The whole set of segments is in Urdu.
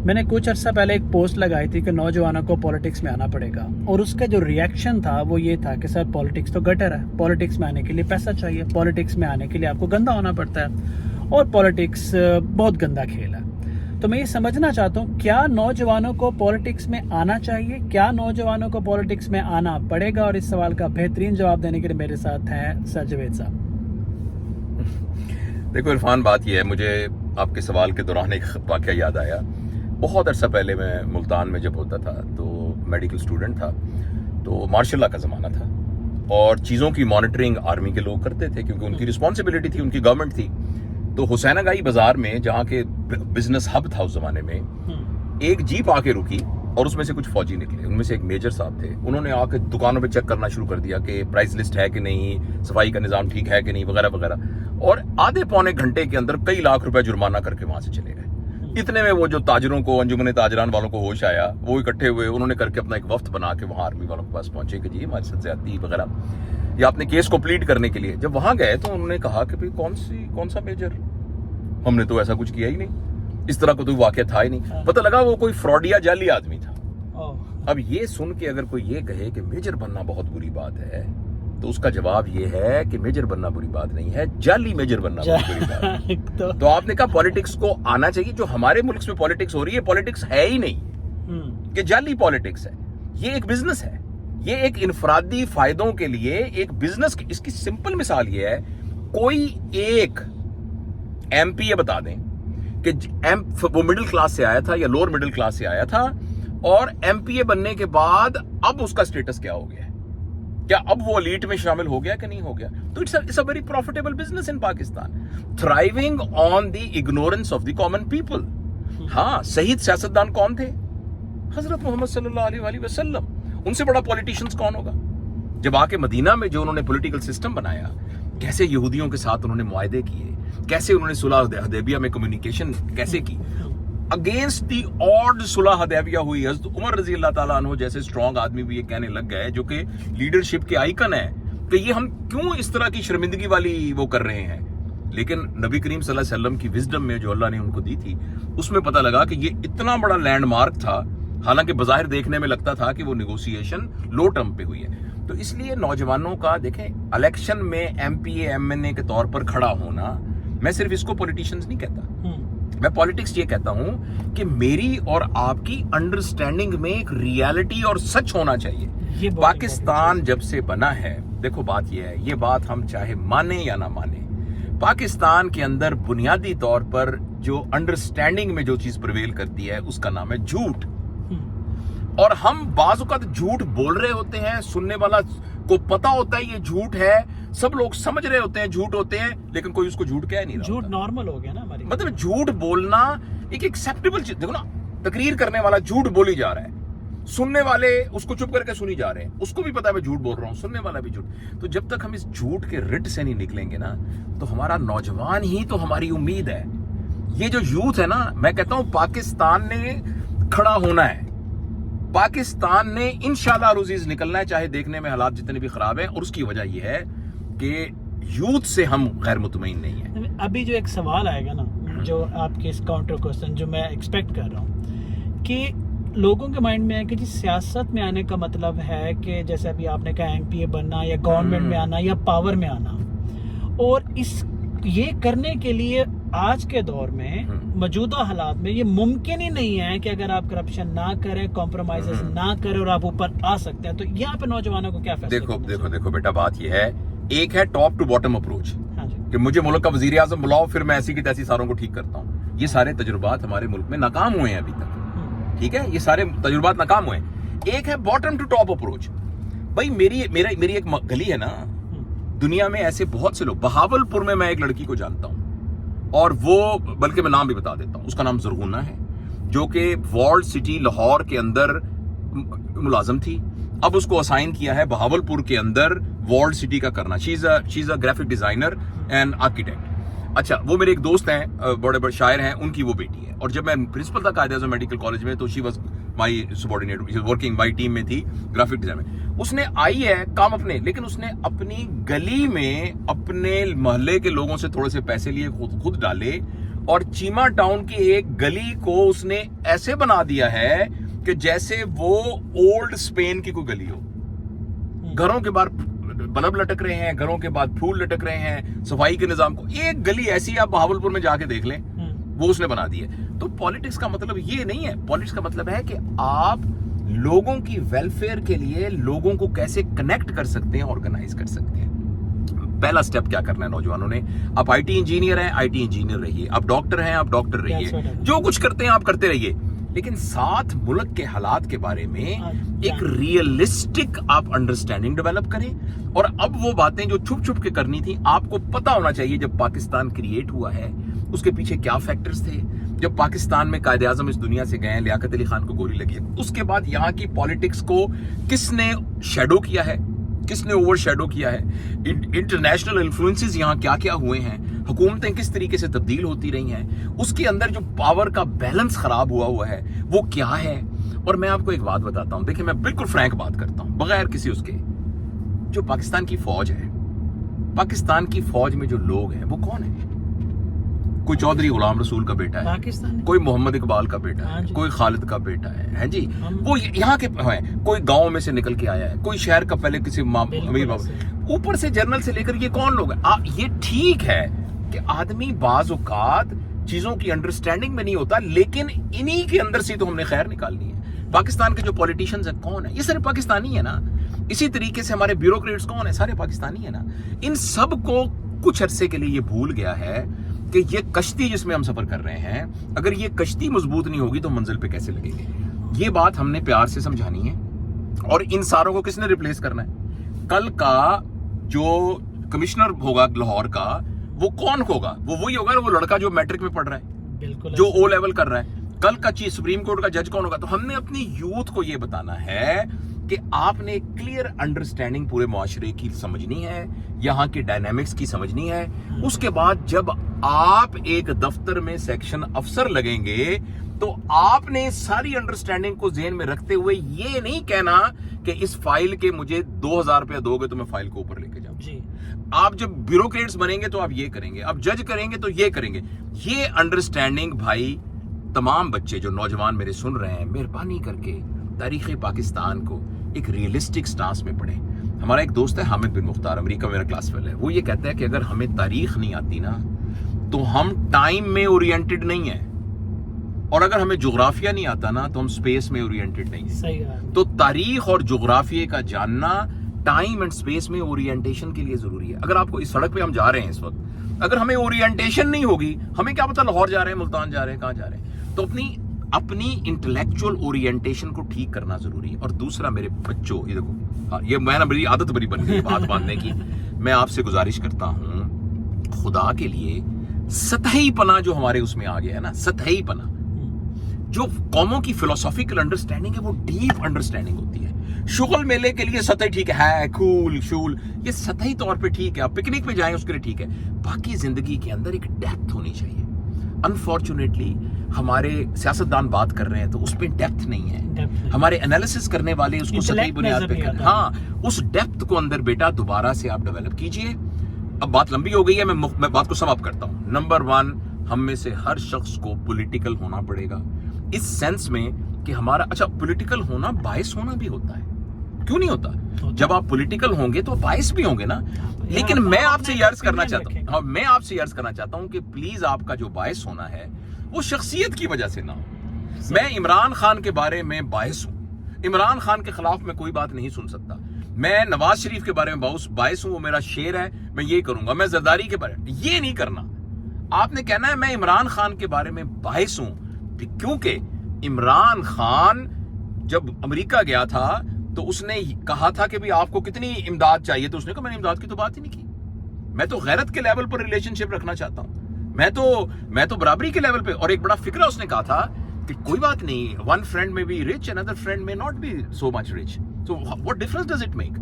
میں نے کچھ عرصہ پہلے ایک پوسٹ لگائی تھی کہ نوجوانوں کو پولیٹکس میں آنا پڑے گا، اور اس کا جو ریئیکشن تھا وہ یہ تھا کہ سر پولیٹکس تو گٹر ہے، پولیٹکس میں آنے کے لیے پیسہ چاہیے، پولیٹکس میں آنے کے لیے آپ کو گندا ہونا پڑتا ہے، اور پولیٹکس بہت گندا کھیل ہے۔ تو میں یہ سمجھنا چاہتا ہوں کیا نوجوانوں کو پولیٹکس میں آنا چاہیے، کیا نوجوانوں کو پولیٹکس میں آنا پڑے گا؟ اور اس سوال کا بہترین جواب دینے کے لیے میرے ساتھ ہیں سر جاوید صاحب۔ دیکھو عرفان، بات یہ ہے، مجھے آپ کے سوال کے دوران ایک واقعہ یاد آیا۔ بہت عرصہ پہلے میں ملتان میں جب ہوتا تھا تو میڈیکل اسٹوڈنٹ تھا، تو مارشل لا کا زمانہ تھا، اور چیزوں کی مانیٹرنگ آرمی کے لوگ کرتے تھے کیونکہ ان کی رسپانسبلٹی تھی، ان کی گورنمنٹ تھی۔ تو حسین آگائی بازار میں، جہاں کے بزنس ہب تھا اس زمانے میں، ایک جیپ آ کے رکی اور اس میں سے کچھ فوجی نکلے، ان میں سے ایک میجر صاحب تھے۔ انہوں نے آ کے دکانوں پہ چیک کرنا شروع کر دیا کہ پرائس لسٹ ہے کہ نہیں، صفائی کا نظام ٹھیک ہے کہ نہیں، وغیرہ وغیرہ، اور آدھے پونے گھنٹے کے اندر کئی لاکھ روپے جرمانہ کر کے وہاں سے چلے گئے۔ اتنے میں وہ جو تاجروں کو، انجمن تاجران والوں کو ہوش آیا، وہ اکٹھے ہوئے، انہوں نے کر کے اپنا ایک وفد بنا کے وہاں آرمی والوں کے پاس پہنچے کہ جی ہمارے ساتھ زیادتی وغیرہ، یا اپنے کیس کو پلیٹ کرنے کے لیے جب وہاں گئے تو انہوں نے کہا کہ بھئی کون سا میجر، ہم نے تو ایسا کچھ کیا ہی نہیں، اس طرح کا کوئی واقعہ تھا ہی نہیں۔ پتہ لگا وہ کوئی فراڈ یا جعلی آدمی تھا۔ اب یہ سن کے اگر کوئی یہ کہے کہ میجر بننا بہت بری بات ہے، تو اس کا جواب یہ ہے کہ میجر بننا بری بات نہیں ہے، جعلی میجر بننا بہت بری بات ہے۔ تو آپ نے کہا پولیٹکس کو آنا چاہیے، جو ہمارے ملک میں پولیٹکس ہو رہی ہے، پولیٹکس ہے ہی نہیں، کہ جعلی پولیٹکس ہے، یہ ایک بزنس ہے، یہ ایک انفرادی فائدوں کے لیے ایک بزنس۔ اس کی سمپل مثال یہ ہے، کوئی ایک ایم پی یہ بتا دیں کہ وہ مڈل کلاس سے آیا تھا یا لوور مڈل کلاس سے آیا تھا، اور ایم پی اے بننے کے بعد اب اس کا سٹیٹس کیا ہو گیا ہے، کیا اب وہ ایلیٹ میں شامل ہو گیا کہ نہیں ہو گیا؟ تو it's a very profitable business in Pakistan, thriving on the ignorance of the common people. ہاں، صحیح سیاستدان کون تھے؟ حضرت محمد صلی اللہ علیہ وآلہ وسلم۔ ان سے بڑا پولیٹیشنز کون ہوگا؟ جب آ کے مدینہ میں جو انہوں نے پولیٹیکل سسٹم بنایا، کیسے یہودیوں کے ساتھ انہوں نے معاہدے کیے، کیسے انہوں نے صلح حدیبیہ میں کمیونیکیشن کیسے کی، اگینسٹ دی آڈ صلح حدیبیہ ہوئی۔ حضرت عمر رضی اللہ تعالیٰ عنہ جیسے اسٹرانگ آدمی بھی یہ کہنے لگ گئے، جو کہ لیڈرشپ کے آئیکن ہیں، کہ یہ ہم کیوں اس طرح کی شرمندگی والی وہ کر رہے ہیں۔ لیکن نبی کریم صلی اللہ علیہ وسلم کی وزڈم میں جو اللہ نے ان کو دی تھی، اس میں پتہ لگا کہ یہ اتنا بڑا لینڈ مارک تھا، حالانکہ بظاہر دیکھنے میں لگتا تھا کہ وہ نیگوسیشن لو ٹرم پہ ہوئی ہے۔ تو اس لیے نوجوانوں کا دیکھیں، الیکشن میں M P A M N A کے طور پر کھڑا ہونا، میں صرف اس کو پولیٹیشنز نہیں کہتا، میں پولیٹکس یہ کہتا ہوں کہ میری اور آپ کی انڈرسٹینڈنگ میں ایک ریالٹی اور سچ ہونا چاہیے۔ پاکستان جب سے بنا ہے، دیکھو بات یہ ہے، یہ بات ہم چاہے مانیں یا نہ مانیں، پاکستان کے اندر بنیادی طور پر جو انڈرسٹینڈنگ میں جو چیز پرویل کرتی ہے اس کا نام ہے جھوٹ۔ اور ہم بعض اوقات جھوٹ بول رہے ہوتے ہیں، سننے والا کو پتا ہوتا ہے یہ جھوٹ ہے، سب لوگ سمجھ رہے ہوتے ہیں جھوٹ ہوتے ہیں، لیکن کوئی اس کو جھوٹ کہہ نہیں رہا۔ جھوٹ نارمل ہو گیا نا ہماری، مطلب جھوٹ بولنا ایک ایکسیپٹیبل چیز۔ دیکھو نا، تقریر کرنے والا جھوٹ بولی جا رہا ہے، سننے والے اس کو چپ کر کے سنی جا رہے ہیں، اس کو بھی پتا ہے میں جھوٹ بول رہا ہوں، سننے والا بھی جھوٹ۔ تو جب تک ہم اس جھوٹ کے رٹ سے نہیں نکلیں گے نا، تو ہمارا نوجوان ہی تو ہماری امید ہے۔ یہ جو یوتھ ہے نا، میں کہتا ہوں پاکستان نے کھڑا ہونا ہے، پاکستان نے انشاءاللہ روزیز نکلنا ہے، چاہے دیکھنے میں حالات جتنے بھی خراب ہیں، اور اس کی وجہ یہ ہے کہ یوتھ سے ہم غیر مطمئن نہیں ہیں۔ ابھی جو ایک سوال آئے گا نا، جو آپ کے اس کاؤنٹر کوسچن جو میں ایکسپیکٹ کر رہا ہوں، کہ لوگوں کے مائنڈ میں ہے کہ جی سیاست میں آنے کا مطلب ہے کہ جیسے ابھی آپ نے کہا ایم پی اے بننا یا گورنمنٹ میں آنا یا پاور میں آنا، اور یہ کرنے کے لیے آج کے دور میں موجودہ حالات میں یہ ممکن ہی نہیں ہے کہ اگر آپ کرپشن نہ کریں، کمپرومائزز نہ کریں، اور آپ اوپر آ سکتے ہیں۔ تو یہاں پہ نوجوانوں کو کیا فیصلہ؟ دیکھو بیٹا، بات یہ ہے، ایک ہے ٹاپ ٹو باٹم اپروچ، کہ مجھے ملک کا وزیر اعظم بلاؤ، پھر میں ایسی کی تیسی ساروں کو ٹھیک کرتا ہوں۔ یہ سارے تجربات ہمارے ملک میں ناکام ہوئے ہیں ابھی تک، ٹھیک ہے، یہ سارے تجربات ناکام ہوئے ہیں۔ ایک ہے باٹم ٹو ٹاپ اپروچ۔ بھائی میری ایک گلی ہے نا، دنیا میں ایسے بہت سے لوگ، بہاول پور میں ایک لڑکی کو جانتا ہوں، اور وہ بلکہ میں نام بھی بتا دیتا ہوں، اس کا نام زرغونہ ہے، جو کہ وارلڈ سٹی لاہور کے اندر ملازم تھی، اب اس کو اسائن کیا ہے بہاول پور کے اندر وارلڈ سٹی کا کرنا۔ She is a graphic designer and architect. اچھا، وہ میرے ایک دوست ہیں، بڑے بڑے شاعر ہیں، ان کی وہ بیٹی ہے، اور جب میں پرنسپل تھا قائد اعظم میڈیکل کالج میں، تو she was my subordinate, working my team میں تھی گرافک ڈیزائن میں۔ اس نے آئی ہے کام اپنے، لیکن اس نے اپنی گلی میں اپنے محلے کے لوگوں سے تھوڑے سے پیسے لیے، خود ڈالے، اور چیما ٹاؤن کی ایک گلی کو اس نے ایسے بنا دیا ہے کہ جیسے وہ اولڈ اسپین کی کوئی گلی ہو. گھروں کے باہر بلب لٹک رہے ہیں, گھروں کے بعد پھول لٹک رہے ہیں, صفائی کے نظام کو ایک گلی ایسی آپ بہاولپور میں جا کے دیکھ لیں, وہ اس نے بنا دی ہے. تو پالیٹکس کا مطلب یہ نہیں ہے. پالیٹکس کا مطلب ہے کہ آپ لوگوں کی ویلفیئر کے لیے لوگوں کو کیسے کنیکٹ کر سکتے ہیں, آرگنائز کر سکتے ہیں. پہلا سٹیپ کیا کرنا ہے نوجوانوں نے؟ آپ آئی ٹی انجینئر ہیں, آئی ٹی انجینئر رہیے. آپ ڈاکٹر ہیں, آپ ڈاکٹر رہیے. جو کچھ کرتے ہیں آپ کرتے رہیے, لیکن ساتھ ملک کے حالات کے بارے میں ایک ریئلسٹک آپ انڈرسٹینڈنگ ڈیولپ کریں. اور اب وہ باتیں جو چھپ چھپ کے کرنی تھی, آپ کو پتا ہونا چاہیے جب پاکستان کریٹ ہوا ہے اس کے پیچھے کیا فیکٹرز تھے. جب پاکستان میں قائد اعظم اس دنیا سے گئے ہیں, لیاقت علی خان کو گولی لگی ہے, اس کے بعد یہاں کی پالیٹکس کو کس نے شیڈو کیا ہے, کس نے اوور شیڈو کیا ہے, انٹرنیشنل انفلوئنسز یہاں کیا کیا ہوئے ہیں, حکومتیں کس طریقے سے تبدیل ہوتی رہی ہیں, اس کے اندر جو پاور کا بیلنس خراب ہوا ہے وہ کیا ہے. اور میں آپ کو ایک بات بتاتا ہوں, دیکھیں میں بالکل فرینک بات کرتا ہوں بغیر کسی اس کے. جو پاکستان کی فوج ہے, پاکستان کی فوج میں جو لوگ ہیں وہ کون ہیں؟ کوئی چودھری غلام رسول کا بیٹا ہے, کوئی محمد اقبال کا بیٹا ہے, کوئی خالد کا بیٹا ہے جی, وہ یہاں کے ہیں, کوئی گاؤں میں سے نکل کے آیا ہے, کوئی شہر کا پہلے کسی امیر بابا, اوپر سے جنرل سے لے کر یہ کون لوگ ہیں؟ یہ ٹھیک ہے کہ آدمی بعض اوقات چیزوں کی انڈرسٹینڈنگ میں نہیں ہوتا, لیکن انہی کے اندر سے تو ہم نے خیر نکالنی ہے. پاکستان کے جو پولیٹیشینز ہیں کون ہیں؟ یہ صرف پاکستانی ہے نا. اسی طریقے سے ہمارے بیوروکریٹس کون ہیں؟ سارے پاکستانی ہیں نا. ان سب کو کچھ عرصے کے لیے یہ بھول گیا ہے کہ یہ کشتی جس میں ہم سفر کر رہے ہیں, اگر یہ کشتی مضبوط نہیں ہوگی تو منزل پہ کیسے لگیں گے. یہ بات ہم نے پیار سے سمجھانی ہے. اور ان ساروں کو کس نے ریپلیس کرنا ہے؟ کل کا جو کمشنر ہوگا لاہور کا, وہ کون ہوگا؟ وہ وہی ہوگا وہ لڑکا جو میٹرک میں پڑھ رہا ہے, جو او لیول کر رہا ہے. کل کا چیف سپریم کورٹ کا جج کون ہوگا؟ تو ہم نے اپنی یوتھ کو یہ بتانا ہے کہ آپ نے کلیئر انڈرسٹینڈنگ پورے معاشرے کی سمجھنی ہے, یہاں کی ڈائنامکس کی سمجھنی ہے. اس کے بعد جب آپ ایک دفتر میں سیکشن افسر لگیں گے تو آپ نے ساری انڈرسٹینڈنگ کو ذہن میں رکھتے ہوئے یہ نہیں کہنا کہ اس فائل کے مجھے 2000 روپیہ دو گے تو میں فائل کو اوپر لے کے جاؤں. آپ جب بیوروکریٹس بنیں گے تو آپ یہ کریں گے, آپ جج کریں گے تو یہ کریں گے. یہ انڈرسٹینڈنگ بھائی تمام بچے جو نوجوان میرے سن رہے ہیں, مہربانی کر کے تاریخ پاکستان کو ایک ریئلسٹک سٹانس میں پڑھیں. ہمارا ایک دوست ہے حامد بن مختار, امریکہ میرا کلاس فیلو ہے, وہ یہ کہتا ہے کہ اگر ہمیں تاریخ نہیں آتی نا تو ہم ٹائم میں اورینٹڈ نہیں ہیں, اور اگر ہمیں جغرافیہ نہیں آتا نا تو ہم اسپیس میں اورینٹڈ نہیں ہیں. تو تاریخ اور جغرافیے کا جاننا ٹائم اینڈ اسپیس میں اورینٹیشن کے لیے ضروری ہے. اگر آپ کو اس سڑک پہ ہم جا رہے ہیں اس وقت, اگر ہمیں اورینٹیشن نہیں ہوگی, ہمیں کیا پتا لاہور جا رہے ہیں, ملتان جا رہے ہیں, کہاں جا رہے ہیں. تو اپنی انٹلیکچوئل اورینٹیشن کو ٹھیک کرنا ضروری ہے. اور دوسرا میرے بچوں, یہ دیکھو, یہ میں نا میری عادت بڑی بن گئی بات باندھنے کی. میں آپ سے گزارش کرتا ہوں خدا کے لیے, سطحی پنا جو ہمارے اس میں آ گیا ہے نا, سطحی پنا, جو قوموں کی فلسافیکل انڈرسٹینڈنگ ہے وہ ڈیپ انڈرسٹینڈنگ ہوتی ہے. شغل میلے کے لیے سطحی ٹھیک ہے, کول شول, یہ سطحی طور پہ ٹھیک ہے, آپ پکنک پہ جائیں اس کے لیے ٹھیک ہے. باقی زندگی کے اندر ایک ڈیپتھ ہونی چاہیے. انفارچونیٹلی ہمارے سیاستدان بات کر رہے ہیں تو اس پہ ڈیپتھ نہیں ہے. ہمارے انالیسس کرنے والے اس کو سطحی بنیاد پہ کریں. ہاں, اس ڈیپتھ کو اندر بیٹا دوبارہ سے آپ ڈیولپ کیجئے. اب بات لمبی ہو گئی ہے, میں بات کو سم اپ کرتا ہوں. نمبر 1, ہم میں سے ہر شخص کو پولیٹیکل ہونا پڑے گا, اس سینس میں کہ ہمارا, اچھا پولیٹیکل ہونا باعث ہونا بھی ہوتا ہے, کیوں نہیں ہوتا؟ جب آپ پولیٹیکل ہوں گے تو باعث بھی ہوں گے نا. لیکن میں آپ سے یہ عرض کرنا چاہتا ہوں کہ پلیز آپ کا جو باعث ہونا ہے وہ شخصیت کی وجہ سے نہ ہو. میں عمران خان کے بارے میں باعث ہوں, عمران خان کے خلاف میں کوئی بات نہیں سن سکتا. میں نواز شریف کے بارے میں باعث ہوں, وہ میرا شعر ہے, میں یہ کروں گا. میں زرداری کے بارے میں یہ نہیں کرنا. آپ نے کہنا ہے میں عمران خان کے بارے میں باعث ہوں, کیونکہ عمران خان جب امریکہ گیا تھا تو اس نے کہا تھا کہ بھی آپ کو کتنی امداد چاہیے, تو اس نے کہا میں نے امداد کی تو بات ہی نہیں کی. میں تو غیرت کے لیول پر ریلیشن شپ رکھنا چاہتا ہوں, میں تو برابری کے لیول پہ. اور ایک بڑا فکرہ اس نے کہا تھا کہ کوئی بات نہیں, one friend may be rich, another friend may not be so much rich, so what difference does it make?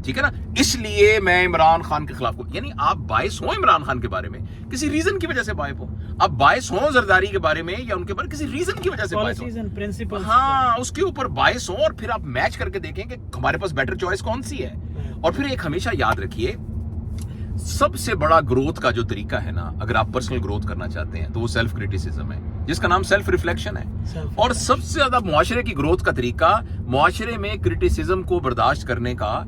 ٹھیک ہے نا. اس لیے میں عمران خان کے خلاف, یعنی آپ باعث ہوں عمران خان کے بارے میں کسی ریزن کی وجہ سے باعث ہوں, آپ باعث ہوں زرداری کے بارے میں یا ان کے بارے کسی ریزن کی وجہ سے باعث ہوں, ہاں اس کے اوپر باعث ہوں, اور پھر آپ میچ کر کے دیکھیں کہ ہمارے پاس بیٹر چوائس کون سی ہے. اور پھر ایک ہمیشہ یاد رکھیے, سب سے بڑا گروتھ کا جو طریقہ ہے نا، اگر آپ پرسنل گروتھ کرنا چاہتے ہیں تو وہ سیلف کرٹیسزم ہے، جس کا نام سیلف ریفلیکشن ہے. اور سب سے زیادہ معاشرے کی گروتھ کا طریقہ معاشرے میں کرٹیسزم کو برداشت کرنے کا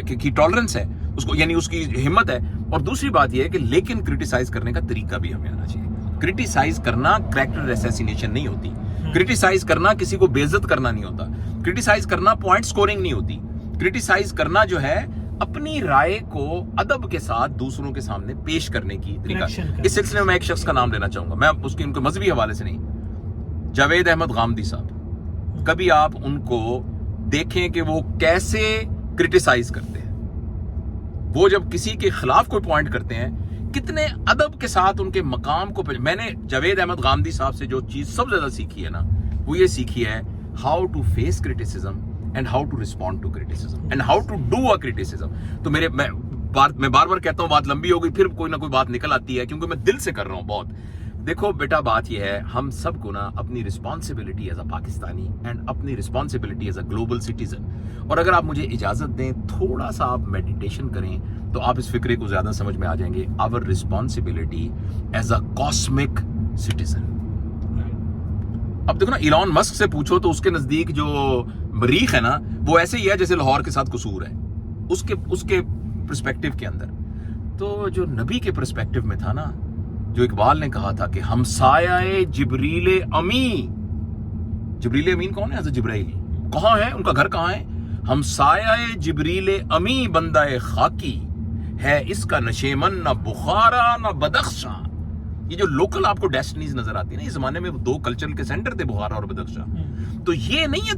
کی ٹالرنس ہے اس کو، یعنی اس کی ہمت ہے. اور دوسری بات یہ ہے کہ لیکن کرٹیسائز کرنے کا طریقہ بھی ہمیں آنا چاہیے. کرٹیسائز کرنا کریکٹر اسیسینیشن نہیں ہوتی، کرٹیسائز کرنا کسی کو بے عزت کرنا نہیں ہوتا، کرٹیسائز کرنا پوائنٹ سکورنگ نہیں ہوتی. کرٹیسائز کرنا جو ہے اپنی رائے کو ادب کے ساتھ دوسروں کے سامنے پیش کرنے کی طریقہ. اس سلسلے میں ایک شخص کا نام لینا چاہوں گا، میں اس کے ان کے مذہبی حوالے سے نہیں، جاوید احمد غامدی صاحب. کبھی آپ ان کو دیکھیں کہ وہ کیسے کرٹیسائز کرتے ہیں. وہ جب کسی کے خلاف کوئی پوائنٹ کرتے ہیں کتنے ادب کے ساتھ ان کے مقام کو. میں نے جاوید احمد غامدی صاحب سے جو چیز سب سے زیادہ سیکھی ہے نا، وہ یہ سیکھی ہے how to face criticism and how to respond to criticism and how to do a criticism. تو میں بار بار کہتا ہوں، بات لمبی ہو گئی، پھر کوئی نہ کوئی بات نکل آتی ہے کیونکہ میں دل سے کر رہا ہوں بہت. دیکھو بیٹا، بات یہ ہے ہم سب کو نا اپنی responsibility as a Pakistani and اپنی responsibility as a global citizen, اور اگر آپ مجھے اجازت دیں تھوڑا سا آپ میڈیٹیشن کریں تو آپ اس فکرے کو زیادہ سمجھ میں آ جائیں گے. Our responsibility as a cosmic citizen. اب دیکھو نا، ایلان مسک سے پوچھو تو اس کے نزدیک جو مریخ ہے نا وہ ایسے ہی ہے جیسے لاہور کے ساتھ قصور ہے اس کے پرسپیکٹیو کے اندر. تو جو نبی کے پرسپیکٹیو میں تھا نا، جو اقبال نے کہا تھا کہ ہمسایہ جبریل امی. جبریل امین کون ہے؟ حضرت جبرائیل. کہاں ہے ان کا گھر؟ کہاں ہے؟ ہمسایہ جبریل امی بندہ خاکی ہے، اس کا نشیمن نہ بخارا نہ بدخشاں. یہ جو لوکل آپ کو ڈیسٹنیز نظر آتی ہے نا، اس زمانے میں دو کلچر کے سینٹر تھے بخارا اور بدخشاں. تو یہ نہیں ہے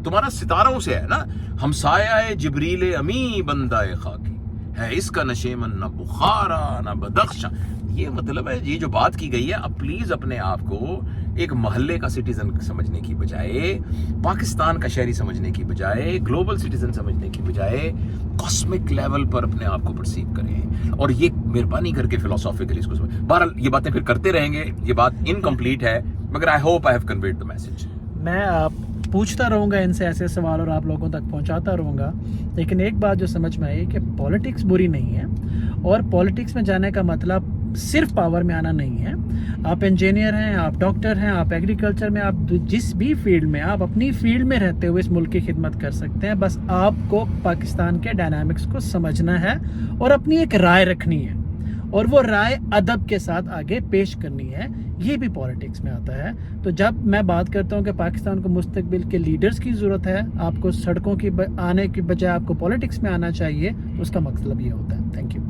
تمہارا ستاروں سے ہے نا. ہمسایہ جبریل امی بندہ خاکی ہے، اس کا نشیمن نہ بخارا نہ بدخشاں. یہ مطلب ہے، یہ جو بات کی گئی ہے، اب پلیز اپنے آپ کو ایک محلے کا سٹیزن سمجھنے کی بجائے، پاکستان کا شہری سمجھنے کی بجائے، گلوبل سٹیزن سمجھنے کی بجائے کاسمک لیول پر اپنے آپ کو پرسیو کریں. اور یہ مہربانی کر کے فلاسافیکلی اس کو سمجھ. بہرحال یہ باتیں پھر کرتے رہیں گے، یہ بات انکمپلیٹ ہے، مگر I hope I have conveyed the message. میں پوچھتا رہوں گا ان سے ایسے سوال اور آپ لوگوں تک پہنچاتا رہوں گا. لیکن ایک بات جو سمجھ میں آئی کہ پولیٹکس بری نہیں ہے، اور پولیٹکس میں جانے کا مطلب صرف پاور میں آنا نہیں ہے. آپ انجینئر ہیں، آپ ڈاکٹر ہیں، آپ ایگریکلچر میں، آپ جس بھی فیلڈ میں، آپ اپنی فیلڈ میں رہتے ہوئے اس ملک کی خدمت کر سکتے ہیں. بس آپ کو پاکستان کے ڈائنامکس کو سمجھنا ہے اور اپنی ایک رائے رکھنی ہے، اور وہ رائے ادب کے ساتھ آگے پیش کرنی ہے. یہ بھی پولیٹکس میں آتا ہے. تو جب میں بات کرتا ہوں کہ پاکستان کو مستقبل کے لیڈرز کی ضرورت ہے، آپ کو سڑکوں کی آنے کی بجائے آپ کو پولیٹکس میں آنا چاہیے، تو اس کا مطلب یہ ہوتا ہے. Thank you.